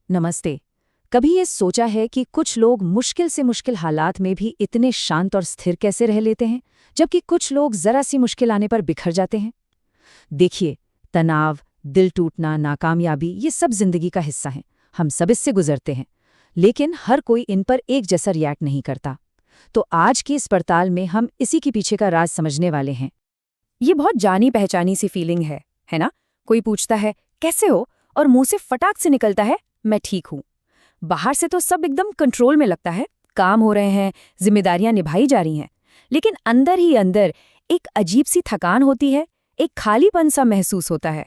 नमस्ते। कभी ये सोचा है कि कुछ लोग मुश्किल से मुश्किल हालात में भी इतने शांत और स्थिर कैसे रह लेते हैं, जबकि कुछ लोग जरा सी मुश्किल आने पर बिखर जाते हैं? देखिए, तनाव, दिल टूटना, नाकामयाबी ये सब जिंदगी का हिस्सा हैं। हम सब इससे गुजरते हैं, लेकिन हर कोई इन पर एक जैसा रिएक्ट नहीं करता। तो आज की इस पड़ताल में हम इसी के पीछे का राज समझने वाले हैं। ये बहुत जानी पहचानी सी फीलिंग है ना? कोई पूछता है कैसे हो और मुंह से फटाक से निकलता है मैं ठीक हूँ। बाहर से तो सब एकदम कंट्रोल में लगता है, काम हो रहे हैं, जिम्मेदारियां निभाई जा रही हैं, लेकिन अंदर ही अंदर एक अजीब सी थकान होती है, एक खालीपन सा महसूस होता है।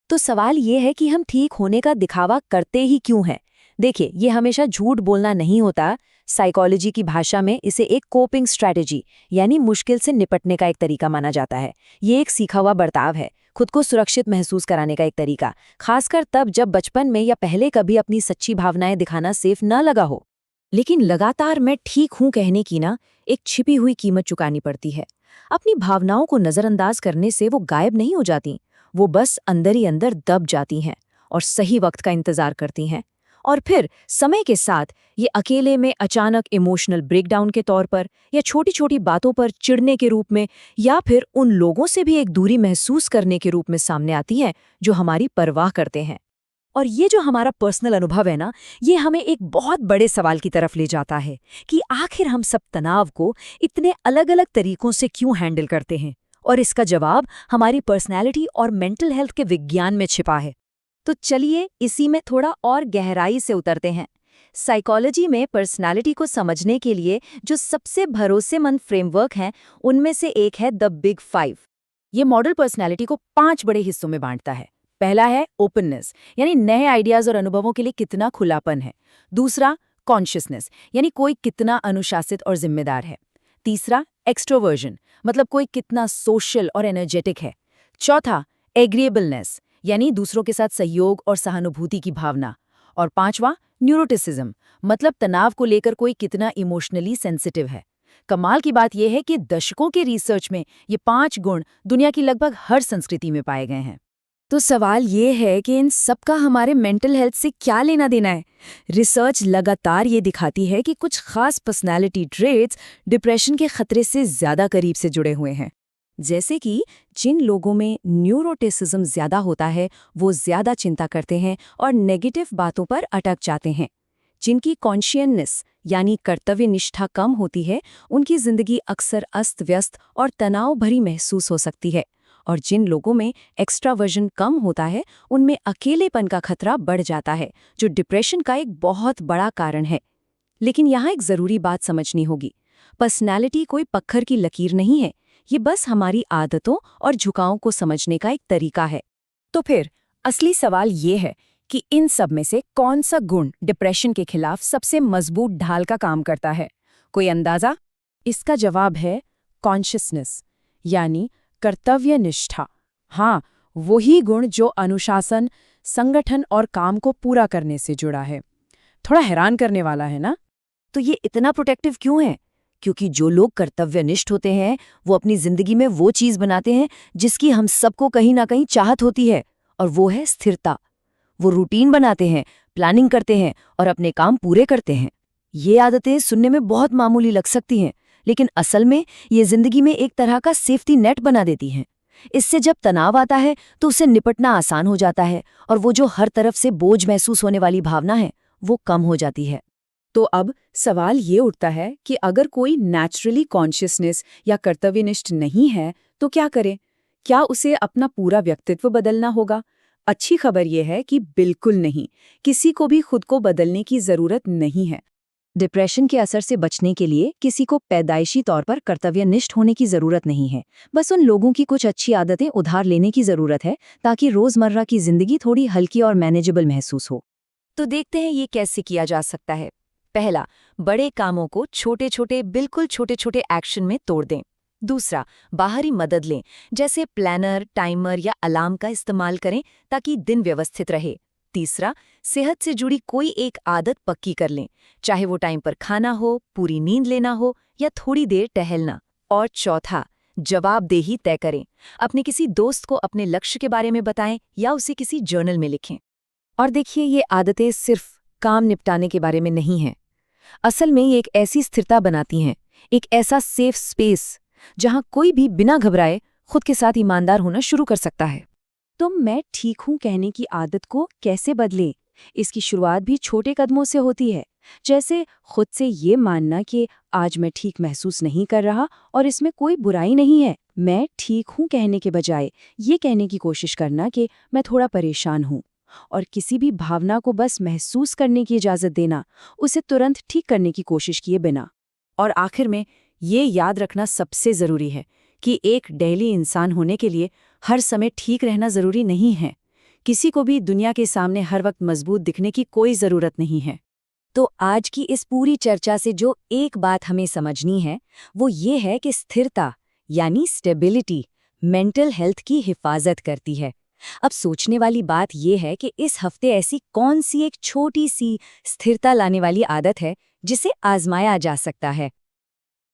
तो सवाल ये है कि हम ठीक होने का दिखावा करते ही क्यों हैं? देखिए, ये हमेशा झूठ बोलना नहीं होता। साइकोलॉजी की भाषा में इसे एक कोपिंग स्ट्रैटेजी यानी मुश्किल से निपटने का एक तरीका माना जाता है। ये एक सीखा हुआ बर्ताव है, खुद को सुरक्षित महसूस कराने का एक तरीका, खासकर तब जब बचपन में या पहले कभी अपनी सच्ची भावनाएं दिखाना सेफ न लगा हो। लेकिन लगातार मैं ठीक हूं कहने की ना एक छिपी हुई कीमत चुकानी पड़ती है। अपनी भावनाओं को नजरअंदाज करने से वो गायब नहीं हो जाती, वो बस अंदर ही अंदर दब जाती हैं और सही वक्त का इंतजार करती हैं। और फिर समय के साथ ये अकेले में अचानक इमोशनल ब्रेकडाउन के तौर पर या छोटी छोटी बातों पर चिढ़ने के रूप में या फिर उन लोगों से भी एक दूरी महसूस करने के रूप में सामने आती हैं जो हमारी परवाह करते हैं। और ये जो हमारा पर्सनल अनुभव है ना, ये हमें एक बहुत बड़े सवाल की तरफ ले जाता है कि आखिर हम सब तनाव को इतने अलग अलग तरीकों से क्यों हैंडल करते हैं, और इसका जवाब हमारी पर्सनैलिटी और मेंटल हेल्थ के विज्ञान में छिपा है। तो चलिए इसी में थोड़ा और गहराई से उतरते हैं। साइकोलॉजी में पर्सनैलिटी को समझने के लिए जो सबसे भरोसेमंद फ्रेमवर्क हैं, उनमें से एक है द बिग 5। ये मॉडल पर्सनैलिटी को 5 बड़े हिस्सों में बांटता है। पहला है ओपननेस, यानी नए आइडियाज और अनुभवों के लिए कितना खुलापन है। दूसरा कॉन्शियसनेस, यानी कोई कितना अनुशासित और जिम्मेदार है। तीसरा एक्सट्रोवर्जन, मतलब कोई कितना सोशल और एनर्जेटिक है। चौथा एग्रीएबलनेस, यानी दूसरों के साथ सहयोग और सहानुभूति की भावना। और पांचवा न्यूरोटिसिज्म, मतलब तनाव को लेकर कोई कितना इमोशनली सेंसिटिव है। कमाल की बात यह है कि दशकों के रिसर्च में ये 5 गुण दुनिया की लगभग हर संस्कृति में पाए गए हैं। तो सवाल ये है कि इन सब का हमारे मेंटल हेल्थ से क्या लेना देना है? रिसर्च लगातार ये दिखाती है कि कुछ खास पर्सनालिटी ट्रेट्स डिप्रेशन के खतरे से ज्यादा करीब से जुड़े हुए हैं। जैसे कि जिन लोगों में न्यूरोटिसिज्म ज्यादा होता है, वो ज्यादा चिंता करते हैं और नेगेटिव बातों पर अटक जाते हैं। जिनकी कॉन्शियसनेस यानी कर्तव्य निष्ठा कम होती है, उनकी जिंदगी अक्सर अस्त व्यस्त और तनाव भरी महसूस हो सकती है। और जिन लोगों में एक्स्ट्रावर्जन कम होता है, उनमें अकेलेपन का खतरा बढ़ जाता है, जो डिप्रेशन का एक बहुत बड़ा कारण है। लेकिन यहाँ एक जरूरी बात समझनी होगी। पर्सनैलिटी कोई पत्थर की लकीर नहीं है, ये बस हमारी आदतों और झुकावों को समझने का एक तरीका है। तो फिर असली सवाल ये है कि इन सब में से कौन सा गुण डिप्रेशन के खिलाफ सबसे मजबूत ढाल का काम करता है? कोई अंदाजा? इसका जवाब है कॉन्शियसनेस, यानी कर्तव्य निष्ठा। हाँ, वही गुण जो अनुशासन, संगठन और काम को पूरा करने से जुड़ा है। थोड़ा हैरान करने वाला है ना? तो ये इतना प्रोटेक्टिव क्यों है? क्योंकि जो लोग कर्तव्यनिष्ठ होते हैं, वो अपनी जिंदगी में वो चीज बनाते हैं जिसकी हम सबको कहीं ना कहीं चाहत होती है, और वो है स्थिरता। वो रूटीन बनाते हैं, प्लानिंग करते हैं और अपने काम पूरे करते हैं। ये आदतें सुनने में बहुत मामूली लग सकती हैं, लेकिन असल में ये जिंदगी में एक तरह का सेफ्टी नेट बना देती हैं। इससे जब तनाव आता है तो उससे निपटना आसान हो जाता है, और वो जो हर तरफ से बोझ महसूस होने वाली भावना है, वो कम हो जाती है। तो अब सवाल ये उठता है कि अगर कोई नेचुरली कॉन्शियसनेस या कर्तव्यनिष्ठ नहीं है, तो क्या करे? क्या उसे अपना पूरा व्यक्तित्व बदलना होगा? अच्छी खबर यह है कि बिल्कुल नहीं, किसी को भी खुद को बदलने की जरूरत नहीं है। डिप्रेशन के असर से बचने के लिए किसी को पैदाइशी तौर पर कर्तव्यनिष्ठ होने की जरूरत नहीं है। बस उन लोगों की कुछ अच्छी आदतें उधार लेने की जरूरत है, ताकि रोजमर्रा की जिंदगी थोड़ी हल्की और मैनेजेबल महसूस हो। तो देखते हैं ये कैसे किया जा सकता है। पहला, बड़े कामों को छोटे छोटे, बिल्कुल छोटे छोटे एक्शन में तोड़ दें। दूसरा, बाहरी मदद लें, जैसे प्लानर, टाइमर या अलार्म का इस्तेमाल करें ताकि दिन व्यवस्थित रहे। तीसरा, सेहत से जुड़ी कोई एक आदत पक्की कर लें, चाहे वो टाइम पर खाना हो, पूरी नींद लेना हो या थोड़ी देर टहलना। और चौथा, जवाबदेही तय करें। अपने किसी दोस्त को अपने लक्ष्य के बारे में बताएं या उसे किसी जर्नल में लिखें। और देखिए, ये आदतें सिर्फ काम निपटाने के बारे में नहीं है। असल में ये एक ऐसी स्थिरता बनाती हैं, एक ऐसा सेफ स्पेस जहां कोई भी बिना घबराए खुद के साथ ईमानदार होना शुरू कर सकता है। तो मैं ठीक हूँ कहने की आदत को कैसे बदलें? इसकी शुरुआत भी छोटे कदमों से होती है, जैसे खुद से ये मानना कि आज मैं ठीक महसूस नहीं कर रहा और इसमें कोई बुराई नहीं है। मैं ठीक हूँ कहने के बजाय ये कहने की कोशिश करना कि मैं थोड़ा परेशान हूँ, और किसी भी भावना को बस महसूस करने की इजाज़त देना, उसे तुरंत ठीक करने की कोशिश किए बिना। और आखिर में ये याद रखना सबसे ज़रूरी है कि एक डेली इंसान होने के लिए हर समय ठीक रहना ज़रूरी नहीं है। किसी को भी दुनिया के सामने हर वक्त मजबूत दिखने की कोई ज़रूरत नहीं है। तो आज की इस पूरी चर्चा से जो एक बात हमें समझनी है, वो ये है कि स्थिरता यानी स्टेबिलिटी मेंटल हेल्थ की हिफाजत करती है। अब सोचने वाली बात ये है कि इस हफ्ते ऐसी कौन सी एक छोटी सी स्थिरता लाने वाली आदत है जिसे आजमाया जा सकता है।